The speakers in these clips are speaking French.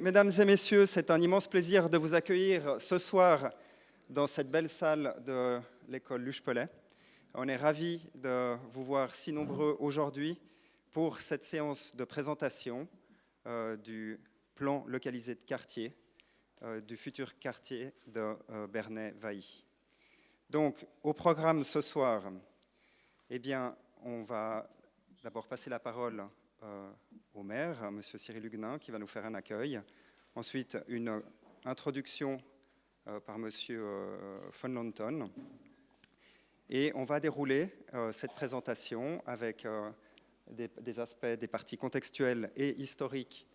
mesdames et messieurs, c'est un immense plaisir de vous accueillir ce soir dans cette belle salle de l'école Luche-Pellet. On est ravis de vous voir si nombreux aujourd'hui pour cette séance de présentation du plan localisé de quartier, du futur quartier de Bernay-Vailly. Donc, au programme ce soir, eh bien, on va d'abord passer la parole au maire, M. Cyril Huguenin, qui va nous faire un accueil. Ensuite, une introduction par M. von Lanton. Et on va dérouler cette présentation avec des aspects, des parties contextuelles et historiques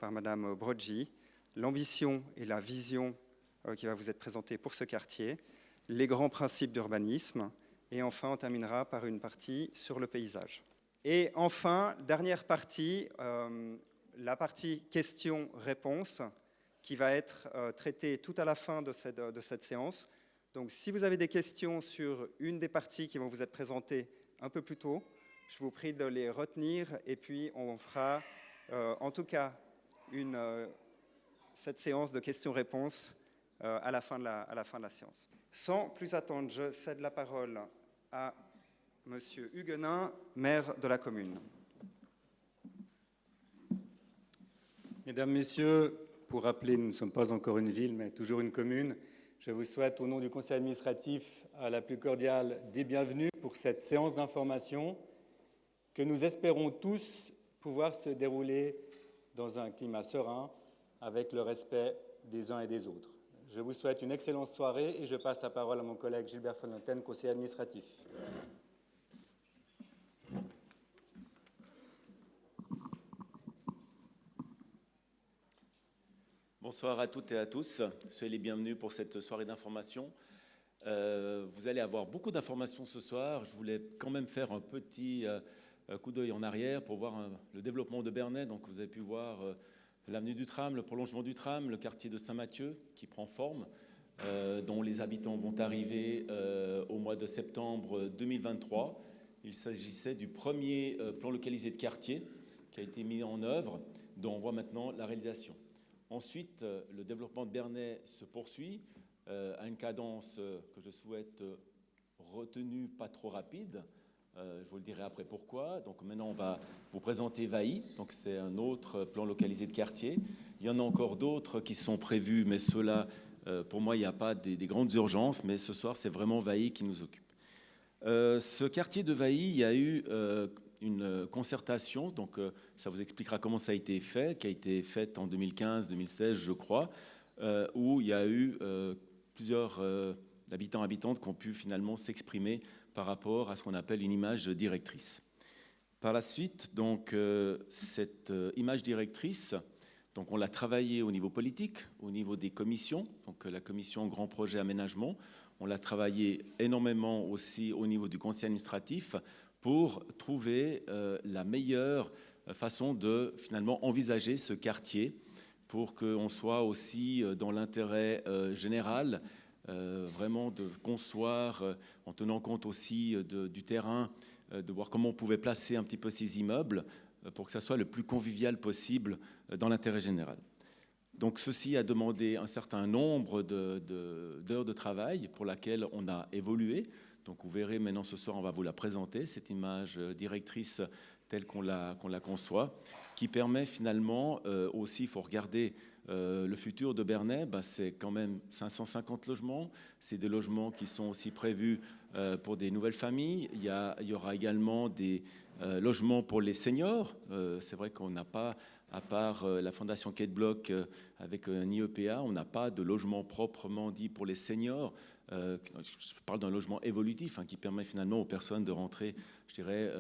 par Mme Broggi, l'ambition et la vision qui va vous être présentée pour ce quartier, les grands principes d'urbanisme, et enfin, on terminera par une partie sur le paysage. Et enfin, dernière partie, la partie questions-réponses, qui va être traitée tout à la fin de cette séance. Donc, si vous avez des questions sur une des parties qui vont vous être présentées un peu plus tôt, je vous prie de les retenir, et puis on fera en tout cas cette séance de questions-réponses à la fin de la séance. Sans plus attendre, je cède la parole à Monsieur Huguenin, maire de la commune. Mesdames, Messieurs, pour rappeler, nous ne sommes pas encore une ville, mais toujours une commune. Je vous souhaite, au nom du conseil administratif, la plus cordiale des bienvenues pour cette séance d'information que nous espérons tous pouvoir se dérouler dans un climat serein, avec le respect des uns et des autres. Je vous souhaite une excellente soirée et je passe la parole à mon collègue Gilbert von Lanten, conseiller administratif. Bonsoir à toutes et à tous. Soyez les bienvenus pour cette soirée d'information. Vous allez avoir beaucoup d'informations ce soir. Je voulais quand même faire un petit coup d'œil en arrière pour voir le développement de Bernay. Donc vous avez pu voir l'avenue du tram, le prolongement du tram, le quartier de Saint-Mathieu qui prend forme, dont les habitants vont arriver au mois de septembre 2023. Il s'agissait du premier plan localisé de quartier qui a été mis en œuvre, dont on voit maintenant la réalisation. Ensuite, le développement de Bernay se poursuit à une cadence que je souhaite retenue, pas trop rapide. Je vous le dirai après pourquoi. Donc maintenant, on va vous présenter Vailly. Donc c'est un autre plan localisé de quartier. Il y en a encore d'autres qui sont prévus, mais ceux-là, pour moi, il n'y a pas des grandes urgences. Mais ce soir, c'est vraiment Vailly qui nous occupe. Ce quartier de Vailly, il y a eu une concertation, donc ça vous expliquera comment ça a été fait, qui a été faite en 2015-2016, je crois, où il y a eu plusieurs habitants et habitantes qui ont pu finalement s'exprimer par rapport à ce qu'on appelle une image directrice. Par la suite, donc, cette image directrice, donc on l'a travaillée au niveau politique, au niveau des commissions, donc la commission Grand Projet Aménagement, on l'a travaillé énormément aussi au niveau du conseil administratif pour trouver la meilleure façon de finalement envisager ce quartier pour qu'on soit aussi dans l'intérêt général, vraiment de concevoir, en tenant compte aussi du terrain, de voir comment on pouvait placer un petit peu ces immeubles pour que ça soit le plus convivial possible dans l'intérêt général. Donc ceci a demandé un certain nombre d'heures de travail pour laquelle on a évolué. Donc vous verrez maintenant ce soir, on va vous la présenter, cette image directrice telle qu'on la conçoit, qui permet finalement aussi, il faut regarder le futur de Bernay, c'est quand même 550 logements, c'est des logements qui sont aussi prévus pour des nouvelles familles, il y aura également des logements pour les seniors, c'est vrai qu'on n'a pas, à part la fondation Quai de Bloc avec un IEPA, on n'a pas de logement proprement dit pour les seniors. Je parle d'un logement évolutif qui permet finalement aux personnes de rentrer, je dirais,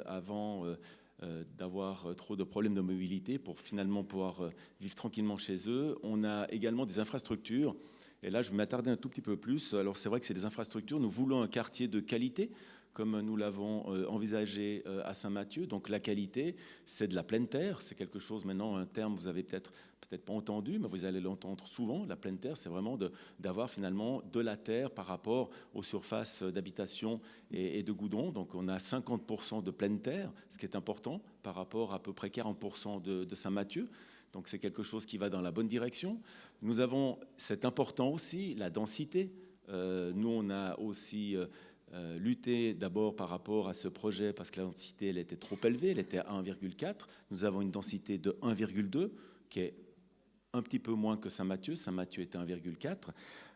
avant d'avoir trop de problèmes de mobilité pour finalement pouvoir vivre tranquillement chez eux. On a également des infrastructures. Et là, je vais m'attarder un tout petit peu plus. Alors, c'est vrai que c'est des infrastructures. Nous voulons un quartier de qualité, comme nous l'avons envisagé à Saint-Mathieu. Donc, la qualité, c'est de la pleine terre. C'est quelque chose, maintenant, un terme, vous avez peut-être pas entendu, mais vous allez l'entendre souvent. La pleine terre, c'est vraiment d'avoir finalement de la terre par rapport aux surfaces d'habitation et de goudron. Donc, on a 50% de pleine terre, ce qui est important par rapport à peu près 40% de Saint-Mathieu. Donc c'est quelque chose qui va dans la bonne direction. Nous avons, c'est important aussi, la densité. Nous, on a aussi lutter d'abord par rapport à ce projet parce que la densité elle était trop élevée, elle était à 1,4. Nous avons une densité de 1,2 qui est un petit peu moins que Saint-Mathieu. Saint-Mathieu était 1,4.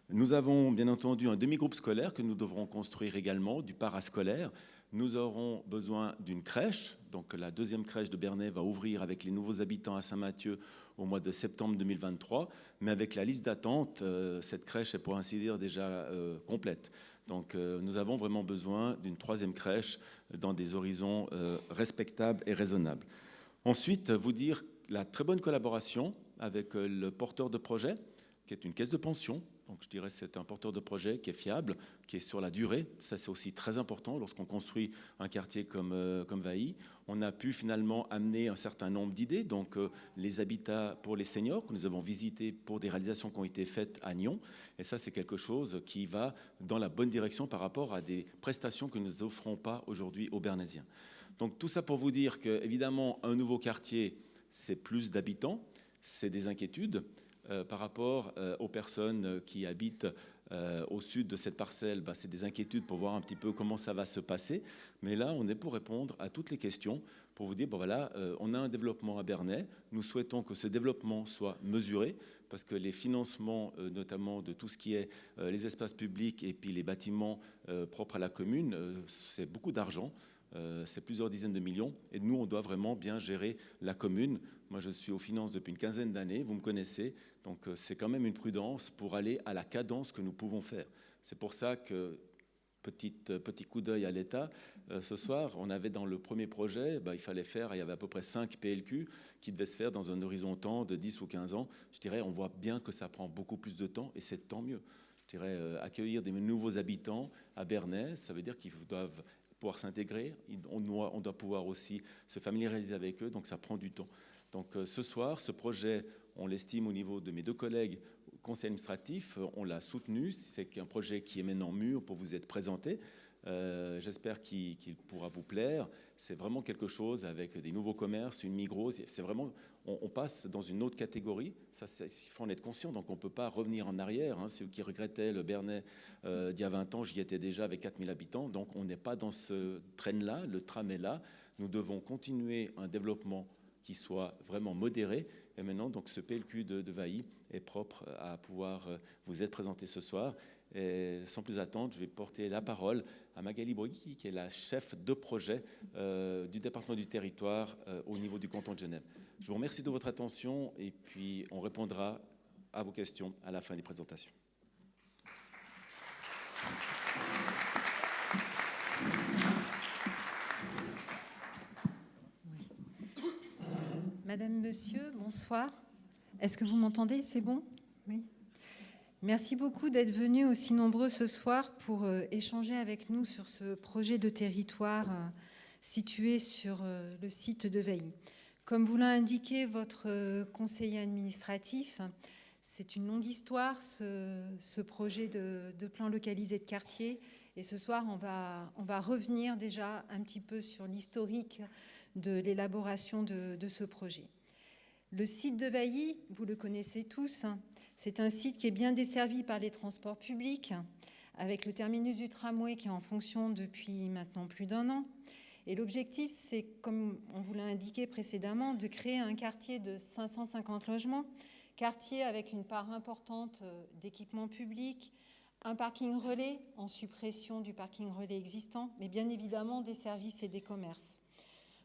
Nous avons bien entendu un demi-groupe scolaire que nous devrons construire également, du parascolaire. Nous aurons besoin d'une crèche. Donc la deuxième crèche de Bernay va ouvrir avec les nouveaux habitants à Saint-Mathieu au mois de septembre 2023. Mais avec la liste d'attente, cette crèche est pour ainsi dire déjà complète. Donc nous avons vraiment besoin d'une troisième crèche dans des horizons respectables et raisonnables. Ensuite, vous dire la très bonne collaboration avec le porteur de projet, qui est une caisse de pension. Donc je dirais que c'est un porteur de projet qui est fiable, qui est sur la durée. Ça, c'est aussi très important lorsqu'on construit un quartier comme Vailly. On a pu finalement amener un certain nombre d'idées, donc les habitats pour les seniors que nous avons visités pour des réalisations qui ont été faites à Nyon. Et ça, c'est quelque chose qui va dans la bonne direction par rapport à des prestations que nous n'offrons pas aujourd'hui aux Bernaisiens. Donc tout ça pour vous dire qu'évidemment, un nouveau quartier, c'est plus d'habitants, c'est des inquiétudes. Par rapport aux personnes qui habitent au sud de cette parcelle, c'est des inquiétudes pour voir un petit peu comment ça va se passer. Mais là, on est pour répondre à toutes les questions, pour vous dire, voilà, on a un développement à Bernay. Nous souhaitons que ce développement soit mesuré, parce que les financements, notamment de tout ce qui est les espaces publics et puis les bâtiments propres à la commune, c'est beaucoup d'argent. C'est plusieurs dizaines de millions. Et nous, on doit vraiment bien gérer la commune. Moi, je suis aux finances depuis une quinzaine d'années, vous me connaissez. Donc, c'est quand même une prudence pour aller à la cadence que nous pouvons faire. C'est pour ça que, petit coup d'œil à l'État, ce soir, on avait dans le premier projet, il fallait faire, il y avait à peu près 5 PLQ qui devaient se faire dans un horizon temps de 10 ou 15 ans. Je dirais, on voit bien que ça prend beaucoup plus de temps et c'est tant mieux. Je dirais, accueillir des nouveaux habitants à Bernay, ça veut dire qu'ils doivent pouvoir s'intégrer, on doit pouvoir aussi se familiariser avec eux, donc ça prend du temps. Donc ce soir, ce projet, on l'estime au niveau de mes deux collègues au conseil administratif, on l'a soutenu, c'est un projet qui est maintenant mûr pour vous être présenté. J'espère qu'il pourra vous plaire. C'est vraiment quelque chose avec des nouveaux commerces, une Migros. C'est vraiment, on passe dans une autre catégorie. Ça, il faut en être conscient. Donc, on ne peut pas revenir en arrière. Ceux qui regrettaient le Bernay d'il y a 20 ans, j'y étais déjà avec 4000 habitants. Donc, on n'est pas dans ce train-là. Le tram est là. Nous devons continuer un développement qui soit vraiment modéré. Et maintenant, donc, ce PLQ de Vailly est propre à pouvoir vous être présenté ce soir. Et sans plus attendre, je vais porter la parole à Magali Brugui, qui est la chef de projet du département du territoire au niveau du canton de Genève. Je vous remercie de votre attention et puis on répondra à vos questions à la fin des présentations. Oui. Madame, Monsieur, bonsoir. Est-ce que vous m'entendez? C'est bon? Oui. Merci beaucoup d'être venus aussi nombreux ce soir pour échanger avec nous sur ce projet de territoire situé sur le site de Vailly. Comme vous l'a indiqué votre conseiller administratif, c'est une longue histoire, ce projet de plan localisé de quartier. Et ce soir, on va revenir déjà un petit peu sur l'historique de l'élaboration de ce projet. Le site de Vailly, vous le connaissez tous, c'est un site qui est bien desservi par les transports publics, avec le terminus du tramway qui est en fonction depuis maintenant plus d'1 an. Et l'objectif, c'est, comme on vous l'a indiqué précédemment, de créer un quartier de 550 logements, quartier avec une part importante d'équipements publics, un parking relais en suppression du parking relais existant, mais bien évidemment des services et des commerces.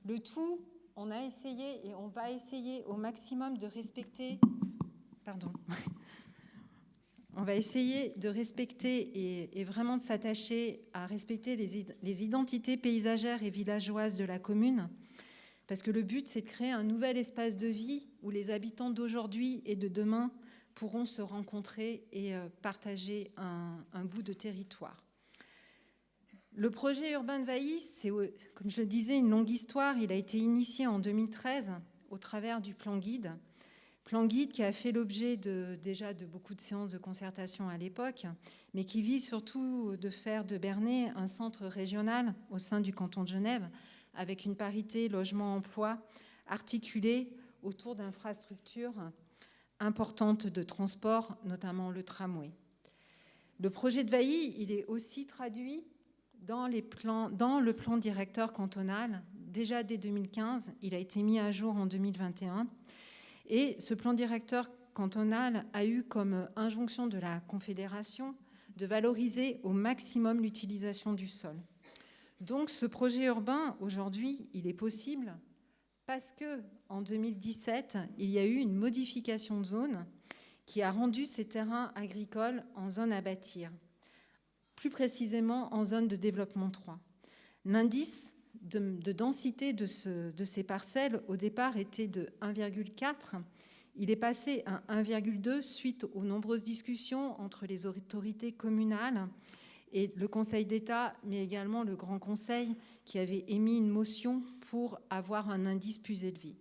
Le tout, on a essayé et on va essayer au maximum de respecter... Pardon. On va essayer de respecter et vraiment de s'attacher à respecter les identités paysagères et villageoises de la commune, parce que le but, c'est de créer un nouvel espace de vie où les habitants d'aujourd'hui et de demain pourront se rencontrer et partager un bout de territoire. Le projet urbain de Vailly, c'est, comme je le disais, une longue histoire. Il a été initié en 2013 au travers du plan guide. Plan guide qui a fait l'objet déjà de beaucoup de séances de concertation à l'époque, mais qui vise surtout de faire de Bernay un centre régional au sein du canton de Genève, avec une parité logement-emploi articulée autour d'infrastructures importantes de transport, notamment le tramway. Le projet de Vailly, il est aussi traduit dans le plan directeur cantonal. Déjà dès 2015, il a été mis à jour en 2021. Et ce plan directeur cantonal a eu comme injonction de la Confédération de valoriser au maximum l'utilisation du sol. Donc ce projet urbain, aujourd'hui, il est possible parce qu'en 2017, il y a eu une modification de zone qui a rendu ces terrains agricoles en zone à bâtir, plus précisément en zone de développement 3. L'indice de densité de ces parcelles, au départ, était de 1,4. Il est passé à 1,2 suite aux nombreuses discussions entre les autorités communales et le Conseil d'État, mais également le Grand Conseil, qui avait émis une motion pour avoir un indice plus élevé.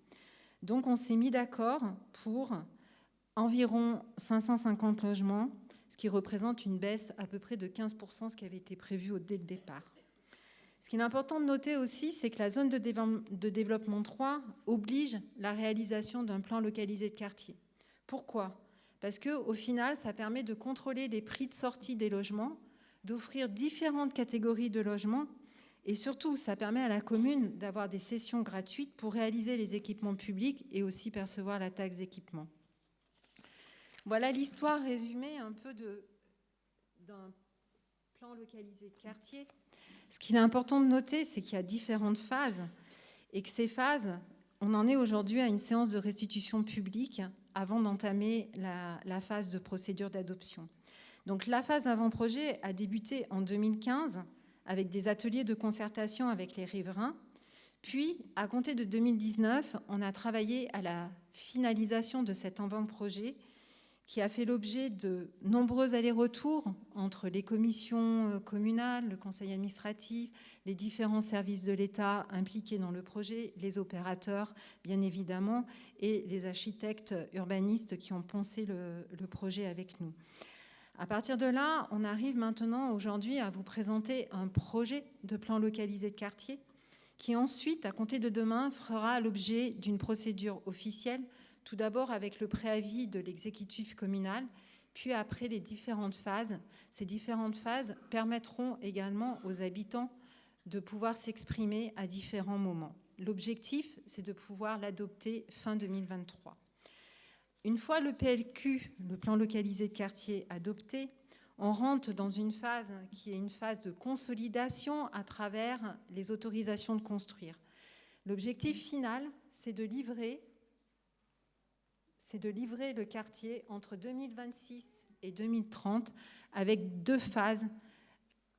Donc on s'est mis d'accord pour environ 550 logements, ce qui représente une baisse à peu près de 15%, ce qui avait été prévu dès le départ. Ce qui est important de noter aussi, c'est que la zone de développement 3 oblige la réalisation d'un plan localisé de quartier. Pourquoi ? Parce qu'au final, ça permet de contrôler les prix de sortie des logements, d'offrir différentes catégories de logements et surtout, ça permet à la commune d'avoir des sessions gratuites pour réaliser les équipements publics et aussi percevoir la taxe d'équipement. Voilà l'histoire résumée un peu d'un plan localisé de quartier. Ce qu'il est important de noter, c'est qu'il y a différentes phases et que ces phases, on en est aujourd'hui à une séance de restitution publique avant d'entamer la phase de procédure d'adoption. Donc la phase avant-projet a débuté en 2015 avec des ateliers de concertation avec les riverains. Puis, à compter de 2019, on a travaillé à la finalisation de cet avant-projet qui a fait l'objet de nombreux allers-retours entre les commissions communales, le conseil administratif, les différents services de l'État impliqués dans le projet, les opérateurs, bien évidemment, et les architectes urbanistes qui ont pensé le projet avec nous. À partir de là, on arrive maintenant aujourd'hui à vous présenter un projet de plan localisé de quartier qui ensuite, à compter de demain, fera l'objet d'une procédure officielle, tout d'abord avec le préavis de l'exécutif communal, puis après les différentes phases. Ces différentes phases permettront également aux habitants de pouvoir s'exprimer à différents moments. L'objectif, c'est de pouvoir l'adopter fin 2023. Une fois le PLQ, le plan localisé de quartier, adopté, on rentre dans une phase qui est une phase de consolidation à travers les autorisations de construire. L'objectif final, c'est de livrer le quartier entre 2026 et 2030 avec 2 phases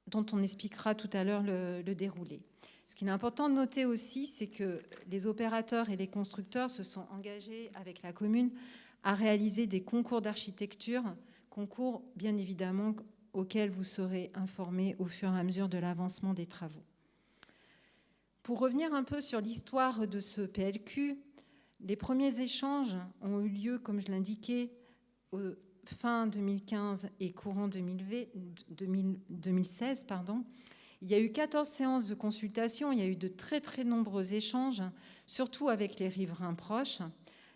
dont on expliquera tout à l'heure le déroulé. Ce qu'il est important de noter aussi, c'est que les opérateurs et les constructeurs se sont engagés avec la commune à réaliser des concours d'architecture, concours bien évidemment auxquels vous serez informés au fur et à mesure de l'avancement des travaux. Pour revenir un peu sur l'histoire de ce PLQ, les premiers échanges ont eu lieu, comme je l'indiquais, fin 2015 et courant 2016. Il y a eu 14 séances de consultation, il y a eu de très très nombreux échanges, surtout avec les riverains proches.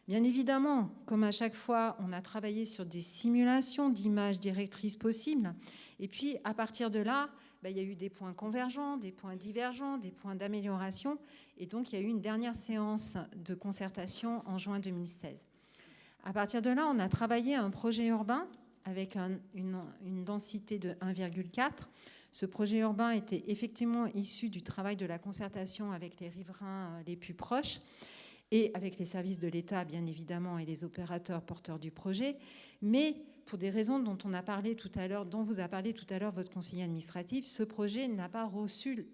Bien évidemment, comme à chaque fois, on a travaillé sur des simulations d'images directrices possibles. Et puis, à partir de là, il y a eu des points convergents, des points divergents, des points d'amélioration. Et donc, il y a eu une dernière séance de concertation en juin 2016. À partir de là, on a travaillé un projet urbain avec une densité de 1,4. Ce projet urbain était effectivement issu du travail de la concertation avec les riverains les plus proches et avec les services de l'État, bien évidemment, et les opérateurs porteurs du projet, mais pour des raisons dont vous a parlé tout à l'heure votre conseiller administratif, ce projet n'a pas reçu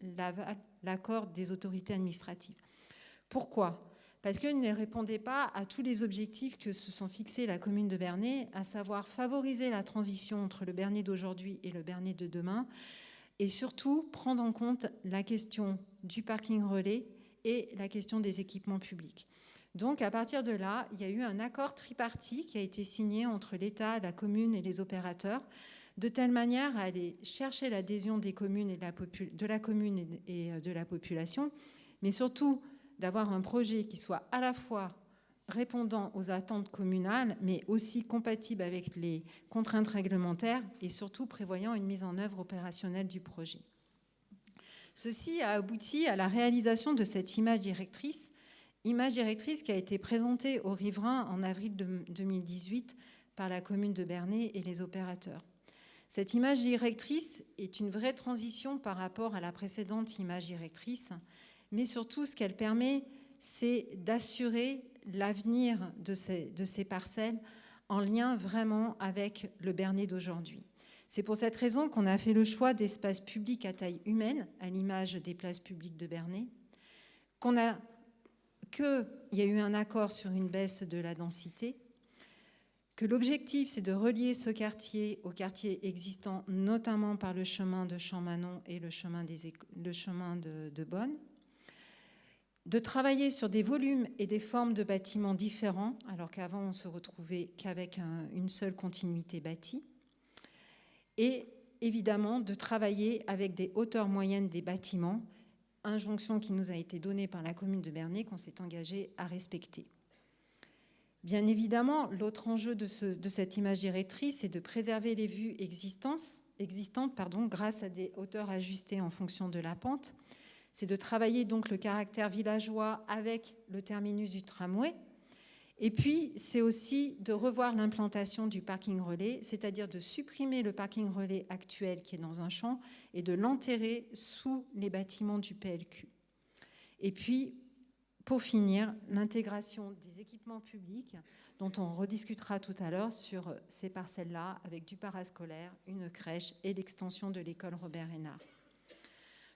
l'accord des autorités administratives. Pourquoi ? Parce qu'il ne répondait pas à tous les objectifs que se sont fixés la commune de Bernay, à savoir favoriser la transition entre le Bernay d'aujourd'hui et le Bernay de demain, et surtout prendre en compte la question du parking relais et la question des équipements publics. Donc, à partir de là, il y a eu un accord tripartite qui a été signé entre l'État, la commune et les opérateurs, de telle manière à aller chercher l'adhésion des communes de la commune et de la population, mais surtout d'avoir un projet qui soit à la fois répondant aux attentes communales, mais aussi compatible avec les contraintes réglementaires et surtout prévoyant une mise en œuvre opérationnelle du projet. Ceci a abouti à la réalisation de cette image directrice qui a été présentée aux riverains en avril 2018 par la commune de Bernay et les opérateurs. Cette image directrice est une vraie transition par rapport à la précédente image directrice, mais surtout ce qu'elle permet, c'est d'assurer l'avenir de ces parcelles en lien vraiment avec le Bernay d'aujourd'hui. C'est pour cette raison qu'on a fait le choix d'espaces publics à taille humaine, à l'image des places publiques de Bernay, qu'il y a eu un accord sur une baisse de la densité, que l'objectif c'est de relier ce quartier au quartier existant, notamment par le chemin de Champmanon et le chemin de Bonne, de travailler sur des volumes et des formes de bâtiments différents, alors qu'avant on se retrouvait qu'avec une seule continuité bâtie, et évidemment de travailler avec des hauteurs moyennes des bâtiments, injonction qui nous a été donnée par la commune de Bernay qu'on s'est engagé à respecter. Bien évidemment, l'autre enjeu de cette image directrice, c'est de préserver les vues existantes grâce à des hauteurs ajustées en fonction de la pente. C'est de travailler donc le caractère villageois avec le terminus du tramway. Et puis, c'est aussi de revoir l'implantation du parking relais, c'est-à-dire de supprimer le parking relais actuel qui est dans un champ et de l'enterrer sous les bâtiments du PLQ. Et puis, pour finir, l'intégration des équipements publics, dont on rediscutera tout à l'heure sur ces parcelles-là, avec du parascolaire, une crèche et l'extension de l'école Robert-Hénard.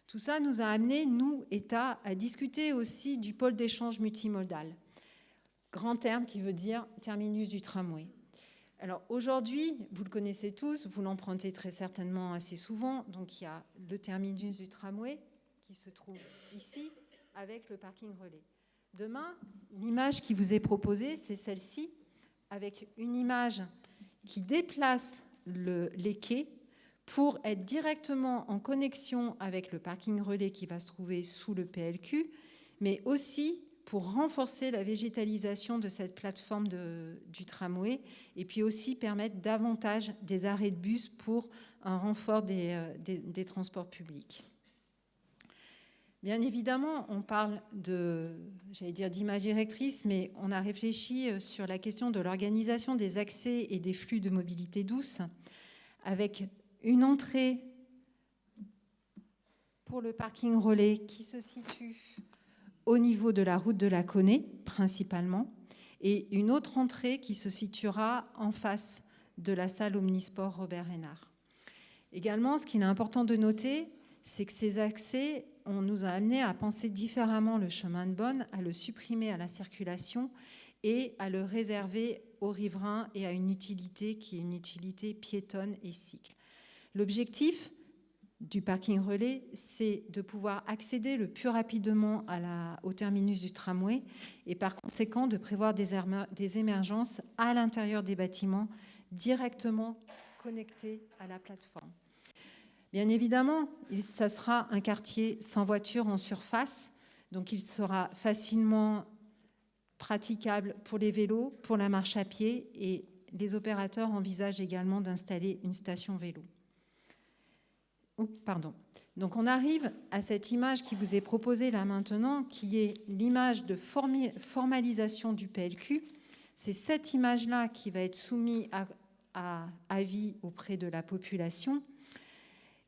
Tout ça nous a amené, nous, État, à discuter aussi du pôle d'échange multimodal. Grand terme qui veut dire terminus du tramway. Alors aujourd'hui, vous le connaissez tous, vous l'empruntez très certainement assez souvent. Donc il y a le terminus du tramway qui se trouve ici avec le parking relais. Demain, l'image qui vous est proposée, c'est celle-ci, avec une image qui déplace les quais pour être directement en connexion avec le parking relais qui va se trouver sous le PLQ, mais aussi pour renforcer la végétalisation de cette plateforme du tramway et puis aussi permettre davantage des arrêts de bus pour un renfort des transports publics. Bien évidemment, on parle d'image directrice, mais on a réfléchi sur la question de l'organisation des accès et des flux de mobilité douce avec une entrée pour le parking relais qui se situe au niveau de la route de la Connaie, principalement, et une autre entrée qui se situera en face de la salle Omnisport Robert-Hénard. Également, ce qu'il est important de noter, c'est que ces accès, on nous a amené à penser différemment le chemin de Bonne, à le supprimer à la circulation et à le réserver aux riverains et à une utilité qui est une utilité piétonne et cycle. L'objectif du parking relais, c'est de pouvoir accéder le plus rapidement au terminus du tramway et par conséquent de prévoir des émergences à l'intérieur des bâtiments directement connectés à la plateforme. Bien évidemment, ça sera un quartier sans voiture en surface, donc il sera facilement praticable pour les vélos, pour la marche à pied et les opérateurs envisagent également d'installer une station vélo. Donc on arrive à cette image qui vous est proposée là maintenant, qui est l'image de formalisation du PLQ. C'est cette image-là qui va être soumise à avis auprès de la population.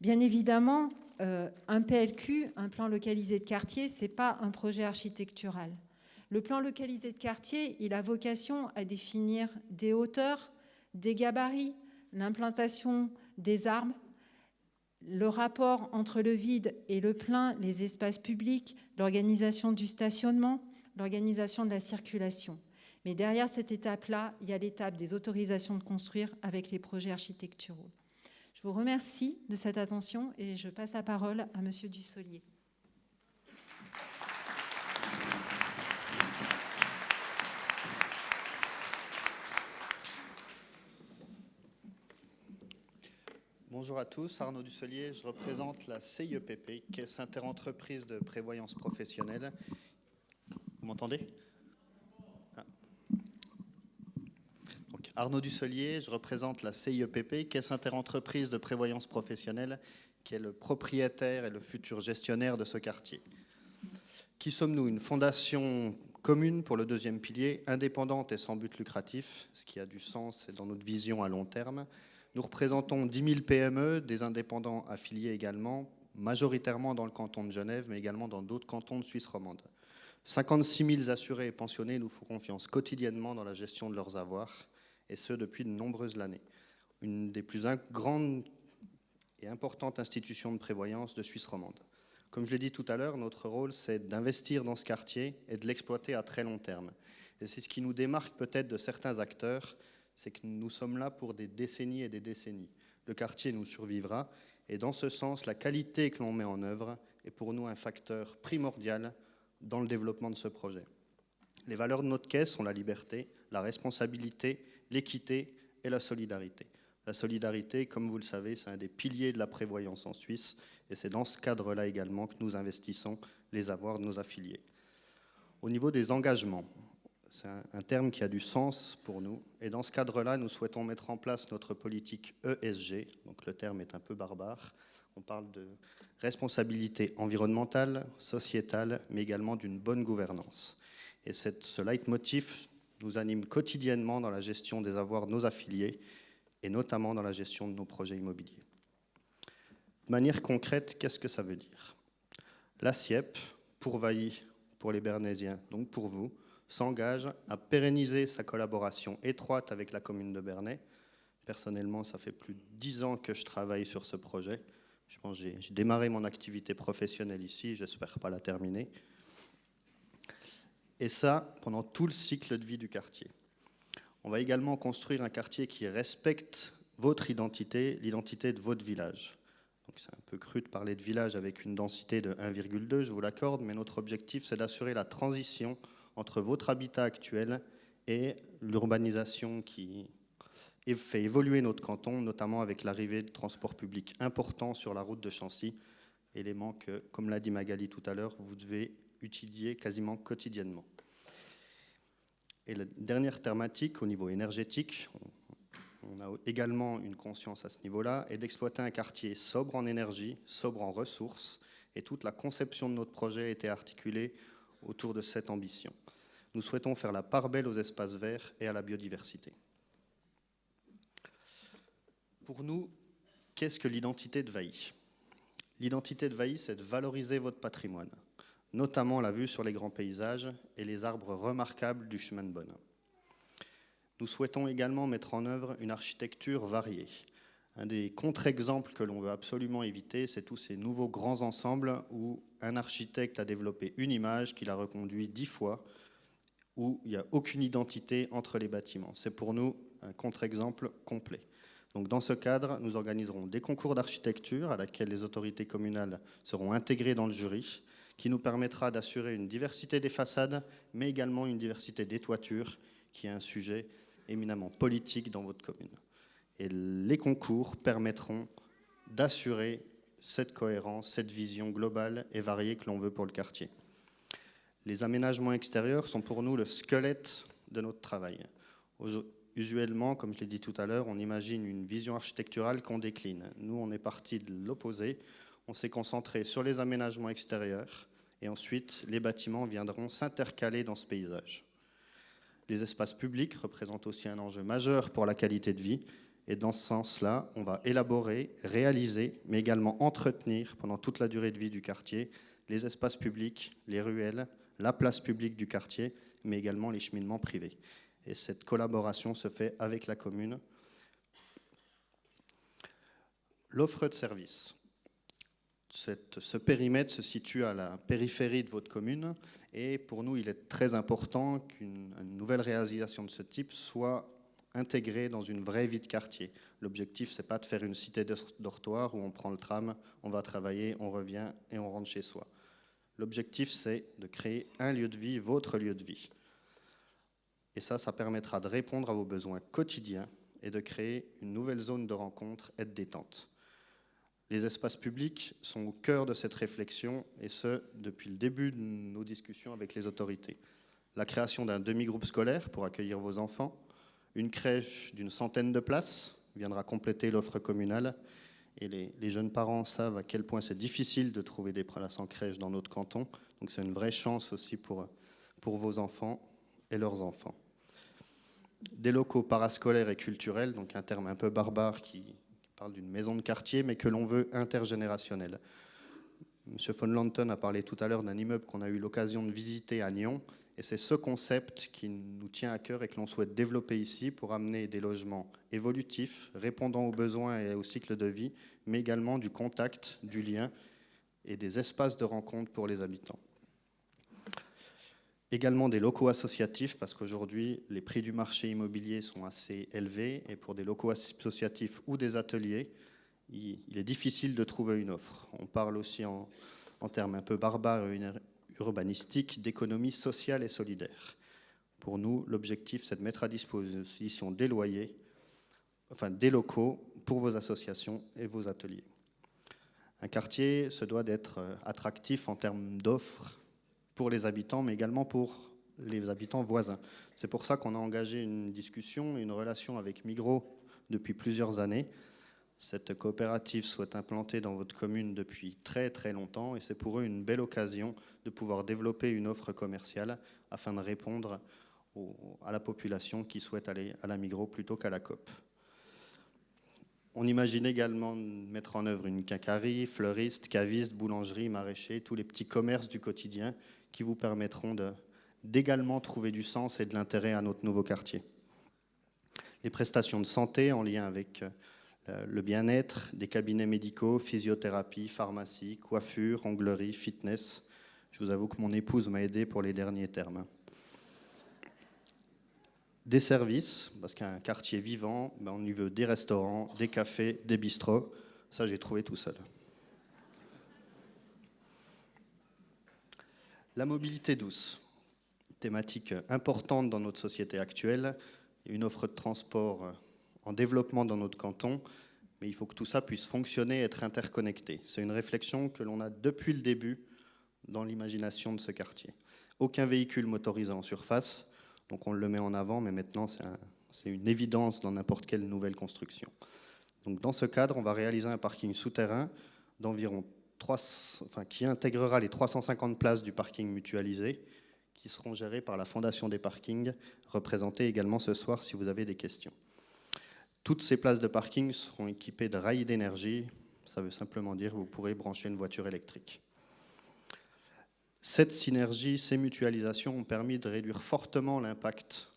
Bien évidemment, un PLQ, un plan localisé de quartier, ce n'est pas un projet architectural. Le plan localisé de quartier, il a vocation à définir des hauteurs, des gabarits, l'implantation des arbres, le rapport entre le vide et le plein, les espaces publics, l'organisation du stationnement, l'organisation de la circulation. Mais derrière cette étape-là, il y a l'étape des autorisations de construire avec les projets architecturaux. Je vous remercie de cette attention et je passe la parole à Monsieur Dussolier. Bonjour à tous, Arnaud Dussolier, je représente la CIEPP, Caisse Interentreprise de Prévoyance Professionnelle. Vous m'entendez ? Arnaud Dusselier, je représente la CIEPP, Caisse Interentreprises de Prévoyance Professionnelle, qui est le propriétaire et le futur gestionnaire de ce quartier. Qui sommes-nous? Une fondation commune pour le deuxième pilier, indépendante et sans but lucratif, ce qui a du sens et dans notre vision à long terme. Nous représentons 10 000 PME, des indépendants affiliés également, majoritairement dans le canton de Genève, mais également dans d'autres cantons de Suisse romande. 56 000 assurés et pensionnés nous font confiance quotidiennement dans la gestion de leurs avoirs, et ce depuis de nombreuses années. Une des plus grandes et importantes institutions de prévoyance de Suisse romande. Comme je l'ai dit tout à l'heure, notre rôle, c'est d'investir dans ce quartier et de l'exploiter à très long terme. Et c'est ce qui nous démarque peut-être de certains acteurs, c'est que nous sommes là pour des décennies et des décennies. Le quartier nous survivra, et dans ce sens, la qualité que l'on met en œuvre est pour nous un facteur primordial dans le développement de ce projet. Les valeurs de notre caisse sont la liberté, la responsabilité, l'équité et la solidarité. La solidarité, comme vous le savez, c'est un des piliers de la prévoyance en Suisse, et c'est dans ce cadre-là également que nous investissons les avoirs de nos affiliés. Au niveau des engagements, c'est un terme qui a du sens pour nous, et dans ce cadre-là, nous souhaitons mettre en place notre politique ESG, donc le terme est un peu barbare. On parle de responsabilité environnementale, sociétale, mais également d'une bonne gouvernance. Et ce leitmotiv nous anime quotidiennement dans la gestion des avoirs de nos affiliés, et notamment dans la gestion de nos projets immobiliers. De manière concrète, qu'est-ce que ça veut dire? La CIEP, pour Vailly, pour les Bernésiens, donc pour vous, s'engage à pérenniser sa collaboration étroite avec la commune de Bernay. Personnellement, ça fait plus de 10 ans que je travaille sur ce projet. Je pense que j'ai démarré mon activité professionnelle ici, j'espère pas la terminer. Et ça, pendant tout le cycle de vie du quartier. On va également construire un quartier qui respecte votre identité, l'identité de votre village. Donc c'est un peu cru de parler de village avec une densité de 1,2, je vous l'accorde, mais notre objectif, c'est d'assurer la transition entre votre habitat actuel et l'urbanisation qui fait évoluer notre canton, notamment avec l'arrivée de transports publics importants sur la route de Chancy, élément que, comme l'a dit Magali tout à l'heure, vous devez utiliser quasiment quotidiennement. Et la dernière thématique, au niveau énergétique, on a également une conscience à ce niveau-là, est d'exploiter un quartier sobre en énergie, sobre en ressources, et toute la conception de notre projet a été articulée autour de cette ambition. Nous souhaitons faire la part belle aux espaces verts et à la biodiversité. Pour nous, qu'est-ce que l'identité de Vailly? L'identité de Vailly, c'est de valoriser votre patrimoine, notamment la vue sur les grands paysages et les arbres remarquables du chemin de Bonne. Nous souhaitons également mettre en œuvre une architecture variée. Un des contre-exemples que l'on veut absolument éviter, c'est tous ces nouveaux grands ensembles où un architecte a développé une image qu'il a reconduit 10 fois, où il n'y a aucune identité entre les bâtiments. C'est pour nous un contre-exemple complet. Donc dans ce cadre, nous organiserons des concours d'architecture à laquelle les autorités communales seront intégrées dans le jury, qui nous permettra d'assurer une diversité des façades, mais également une diversité des toitures, qui est un sujet éminemment politique dans votre commune. Et les concours permettront d'assurer cette cohérence, cette vision globale et variée que l'on veut pour le quartier. Les aménagements extérieurs sont pour nous le squelette de notre travail. Usuellement, comme je l'ai dit tout à l'heure, on imagine une vision architecturale qu'on décline. Nous, on est parti de l'opposé. On s'est concentré sur les aménagements extérieurs et ensuite, les bâtiments viendront s'intercaler dans ce paysage. Les espaces publics représentent aussi un enjeu majeur pour la qualité de vie. Et dans ce sens-là, on va élaborer, réaliser, mais également entretenir pendant toute la durée de vie du quartier les espaces publics, les ruelles, la place publique du quartier, mais également les cheminements privés. Et cette collaboration se fait avec la commune. L'offre de services. Ce périmètre se situe à la périphérie de votre commune et pour nous, il est très important qu'une nouvelle réalisation de ce type soit intégrée dans une vraie vie de quartier. L'objectif, ce n'est pas de faire une cité de dortoir où on prend le tram, on va travailler, on revient et on rentre chez soi. L'objectif, c'est de créer un lieu de vie, votre lieu de vie. Et ça permettra de répondre à vos besoins quotidiens et de créer une nouvelle zone de rencontre et de détente. Les espaces publics sont au cœur de cette réflexion, et ce, depuis le début de nos discussions avec les autorités. La création d'un demi-groupe scolaire pour accueillir vos enfants, Une crèche d'une centaine de places viendra compléter l'offre communale. Et les jeunes parents savent à quel point c'est difficile de trouver des places en crèche dans notre canton. Donc c'est une vraie chance aussi pour vos enfants et leurs enfants. Des locaux parascolaires et culturels, donc un terme un peu barbare qui parle d'une maison de quartier, mais que l'on veut intergénérationnel. M. von Lanten a parlé tout à l'heure d'un immeuble qu'on a eu l'occasion de visiter à Nyon, et c'est ce concept qui nous tient à cœur et que l'on souhaite développer ici pour amener des logements évolutifs, répondant aux besoins et au cycle de vie, mais également du contact, du lien et des espaces de rencontre pour les habitants. Également des locaux associatifs, parce qu'aujourd'hui, les prix du marché immobilier sont assez élevés, et pour des locaux associatifs ou des ateliers, il est difficile de trouver une offre. On parle aussi en termes un peu barbares urbanistiques d'économie sociale et solidaire. Pour nous, l'objectif, c'est de mettre à disposition des loyers, enfin des locaux pour vos associations et vos ateliers. Un quartier se doit d'être attractif en termes d'offres pour les habitants, mais également pour les habitants voisins. C'est pour ça qu'on a engagé une discussion, une relation avec Migros depuis plusieurs années. Cette coopérative souhaite implanter dans votre commune depuis très très longtemps, et c'est pour eux une belle occasion de pouvoir développer une offre commerciale afin de répondre à la population qui souhaite aller à la Migros plutôt qu'à la Coop. On imagine également mettre en œuvre une quincaillerie, fleuriste, caviste, boulangerie, maraîcher, tous les petits commerces du quotidien qui vous permettront d'également trouver du sens et de l'intérêt à notre nouveau quartier. Les prestations de santé en lien avec le bien-être, des cabinets médicaux, physiothérapie, pharmacie, coiffure, onglerie, fitness. Je vous avoue que mon épouse m'a aidé pour les derniers termes. Des services, parce qu'un quartier vivant, on y veut des restaurants, des cafés, des bistrots. Ça, j'ai trouvé tout seul. La mobilité douce, thématique importante dans notre société actuelle, une offre de transport en développement dans notre canton, mais il faut que tout ça puisse fonctionner et être interconnecté. C'est une réflexion que l'on a depuis le début dans l'imagination de ce quartier. Aucun véhicule motorisé en surface, donc on le met en avant, mais maintenant c'est une évidence dans n'importe quelle nouvelle construction. Donc dans ce cadre, on va réaliser un parking souterrain d'environ qui intégrera les 350 places du parking mutualisé, qui seront gérées par la Fondation des parkings, représentée également ce soir si vous avez des questions. Toutes ces places de parking seront équipées de rails d'énergie, ça veut simplement dire que vous pourrez brancher une voiture électrique. Cette synergie, ces mutualisations ont permis de réduire fortement l'impact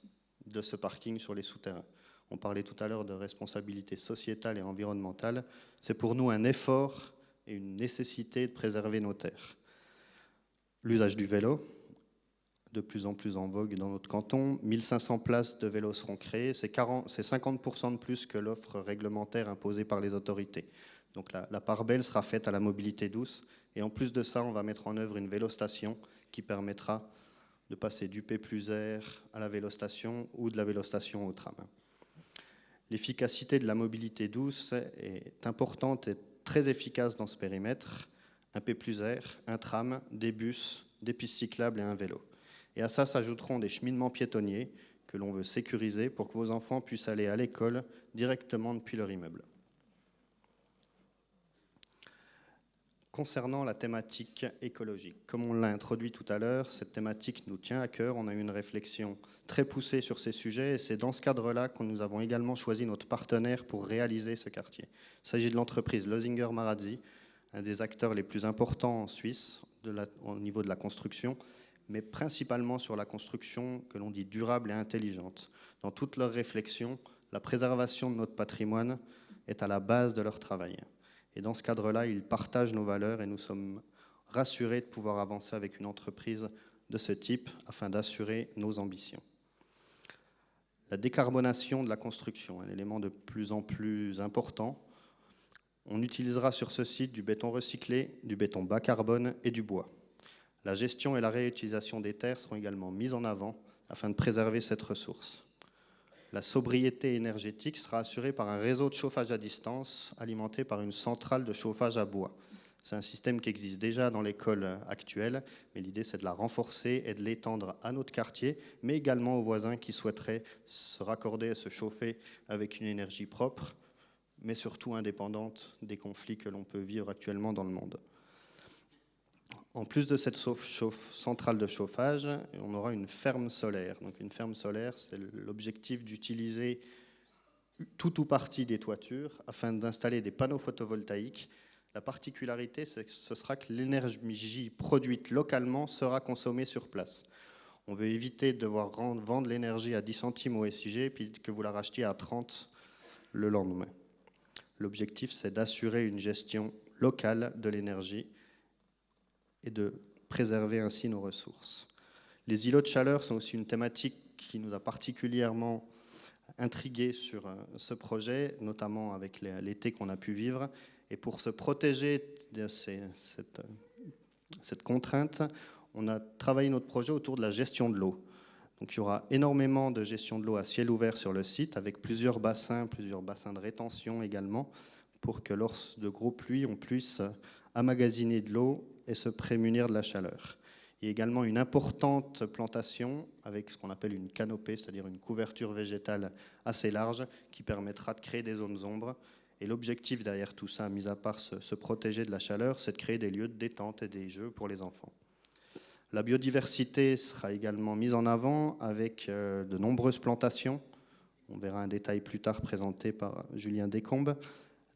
de ce parking sur les souterrains. On parlait tout à l'heure de responsabilité sociétale et environnementale. C'est pour nous un effort et une nécessité de préserver nos terres. L'usage du vélo, de plus en plus en vogue dans notre canton. 1500 places de vélos seront créées. C'est 50% de plus que l'offre réglementaire imposée par les autorités. Donc la part belle sera faite à la mobilité douce. Et en plus de ça, on va mettre en œuvre une vélostation qui permettra de passer du P+R à la vélostation ou de la vélostation au tram. L'efficacité de la mobilité douce est importante et très efficace dans ce périmètre. Un P+R, un tram, des bus, des pistes cyclables et un vélo. Et à ça s'ajouteront des cheminements piétonniers que l'on veut sécuriser pour que vos enfants puissent aller à l'école directement depuis leur immeuble. Concernant la thématique écologique, comme on l'a introduit tout à l'heure, cette thématique nous tient à cœur. On a eu une réflexion très poussée sur ces sujets et c'est dans ce cadre-là que nous avons également choisi notre partenaire pour réaliser ce quartier. Il s'agit de l'entreprise Losinger Marazzi, un des acteurs les plus importants en Suisse au niveau de la construction, mais principalement sur la construction que l'on dit durable et intelligente. Dans toute leur réflexion, la préservation de notre patrimoine est à la base de leur travail. Et dans ce cadre-là, ils partagent nos valeurs et nous sommes rassurés de pouvoir avancer avec une entreprise de ce type afin d'assurer nos ambitions. La décarbonation de la construction, un élément de plus en plus important. On utilisera sur ce site du béton recyclé, du béton bas carbone et du bois. La gestion et la réutilisation des terres seront également mises en avant afin de préserver cette ressource. La sobriété énergétique sera assurée par un réseau de chauffage à distance alimenté par une centrale de chauffage à bois. C'est un système qui existe déjà dans l'école actuelle, mais l'idée c'est de la renforcer et de l'étendre à notre quartier, mais également aux voisins qui souhaiteraient se raccorder et se chauffer avec une énergie propre, mais surtout indépendante des conflits que l'on peut vivre actuellement dans le monde. En plus de cette centrale de chauffage, on aura une ferme solaire. Donc une ferme solaire, c'est l'objectif d'utiliser tout ou partie des toitures afin d'installer des panneaux photovoltaïques. La particularité, ce sera que l'énergie produite localement sera consommée sur place. On veut éviter de devoir vendre l'énergie à 10 centimes au SIG et puis que vous la rachetiez à 30 le lendemain. L'objectif, c'est d'assurer une gestion locale de l'énergie et de préserver ainsi nos ressources. Les îlots de chaleur sont aussi une thématique qui nous a particulièrement intrigués sur ce projet, notamment avec l'été qu'on a pu vivre. Et pour se protéger de cette contrainte, on a travaillé notre projet autour de la gestion de l'eau. Donc il y aura énormément de gestion de l'eau à ciel ouvert sur le site, avec plusieurs bassins de rétention également, pour que lors de gros pluies, on puisse emmagasiner de l'eau et se prémunir de la chaleur. Il y a également une importante plantation avec ce qu'on appelle une canopée, c'est-à-dire une couverture végétale assez large qui permettra de créer des zones ombres. Et l'objectif derrière tout ça, mis à part se protéger de la chaleur, c'est de créer des lieux de détente et des jeux pour les enfants. La biodiversité sera également mise en avant avec de nombreuses plantations. On verra un détail plus tard présenté par Julien Descombes.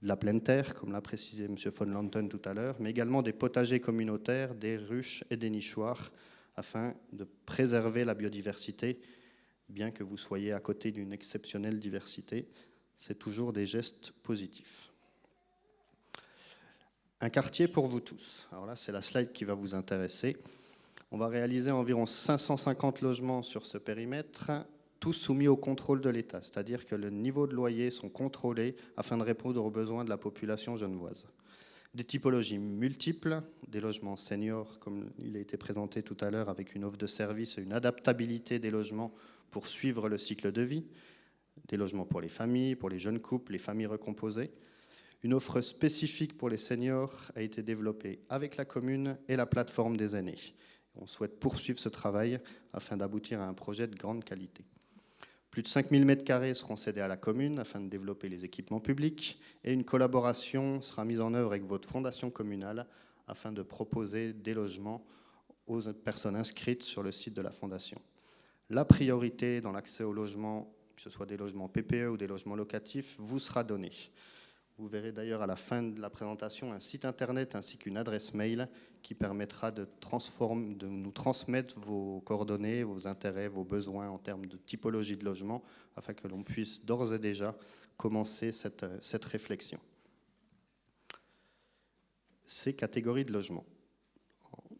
De la pleine terre, comme l'a précisé M. von Lanten tout à l'heure, mais également des potagers communautaires, des ruches et des nichoirs, afin de préserver la biodiversité, bien que vous soyez à côté d'une exceptionnelle diversité. C'est toujours des gestes positifs. Un quartier pour vous tous. Alors là, c'est la slide qui va vous intéresser. On va réaliser environ 550 logements sur ce périmètre, tous soumis au contrôle de l'État, c'est-à-dire que le niveau de loyer sont contrôlés afin de répondre aux besoins de la population genevoise. Des typologies multiples, des logements seniors, comme il a été présenté tout à l'heure, avec une offre de service et une adaptabilité des logements pour suivre le cycle de vie, des logements pour les familles, pour les jeunes couples, les familles recomposées. Une offre spécifique pour les seniors a été développée avec la commune et la plateforme des aînés. On souhaite poursuivre ce travail afin d'aboutir à un projet de grande qualité. Plus de 5000 m² seront cédés à la commune afin de développer les équipements publics et une collaboration sera mise en œuvre avec votre fondation communale afin de proposer des logements aux personnes inscrites sur le site de la fondation. La priorité dans l'accès aux logements, que ce soit des logements PPE ou des logements locatifs, vous sera donnée. Vous verrez d'ailleurs à la fin de la présentation un site internet ainsi qu'une adresse mail qui permettra de nous transmettre vos coordonnées, vos intérêts, vos besoins en termes de typologie de logement afin que l'on puisse d'ores et déjà commencer cette réflexion. Ces catégories de logements.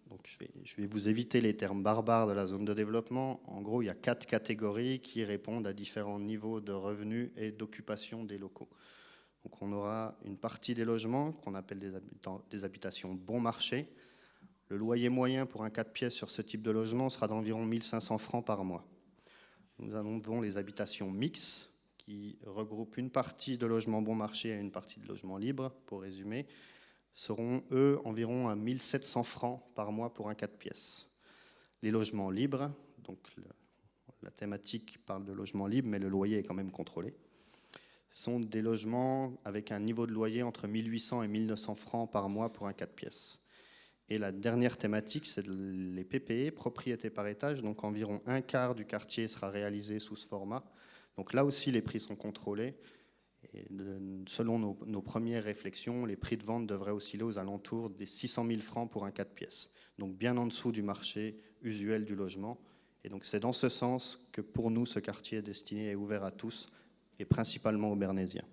Donc je vais vous éviter les termes barbares de la zone de développement. En gros, il y a 4 catégories qui répondent à différents niveaux de revenus et d'occupation des locaux. Donc on aura une partie des logements qu'on appelle des habitations bon marché. Le loyer moyen pour un 4 pièces sur ce type de logement sera d'environ 1 500 francs par mois. Nous avons les habitations mixtes qui regroupent une partie de logements bon marché et une partie de logements libres, pour résumer, seront eux environ à 1 700 francs par mois pour un 4 pièces. Les logements libres, donc la thématique parle de logements libres, mais le loyer est quand même contrôlé, sont des logements avec un niveau de loyer entre 1800 et 1900 francs par mois pour un 4 pièces. Et la dernière thématique, c'est les PPE, propriété par étage, donc environ un quart du quartier sera réalisé sous ce format. Donc là aussi, les prix sont contrôlés. Et selon nos premières réflexions, les prix de vente devraient osciller aux alentours des 600 000 francs pour un 4 pièces, donc bien en dessous du marché usuel du logement. Et donc c'est dans ce sens que pour nous, ce quartier est destiné et ouvert à tous, et principalement aux Bernésiens.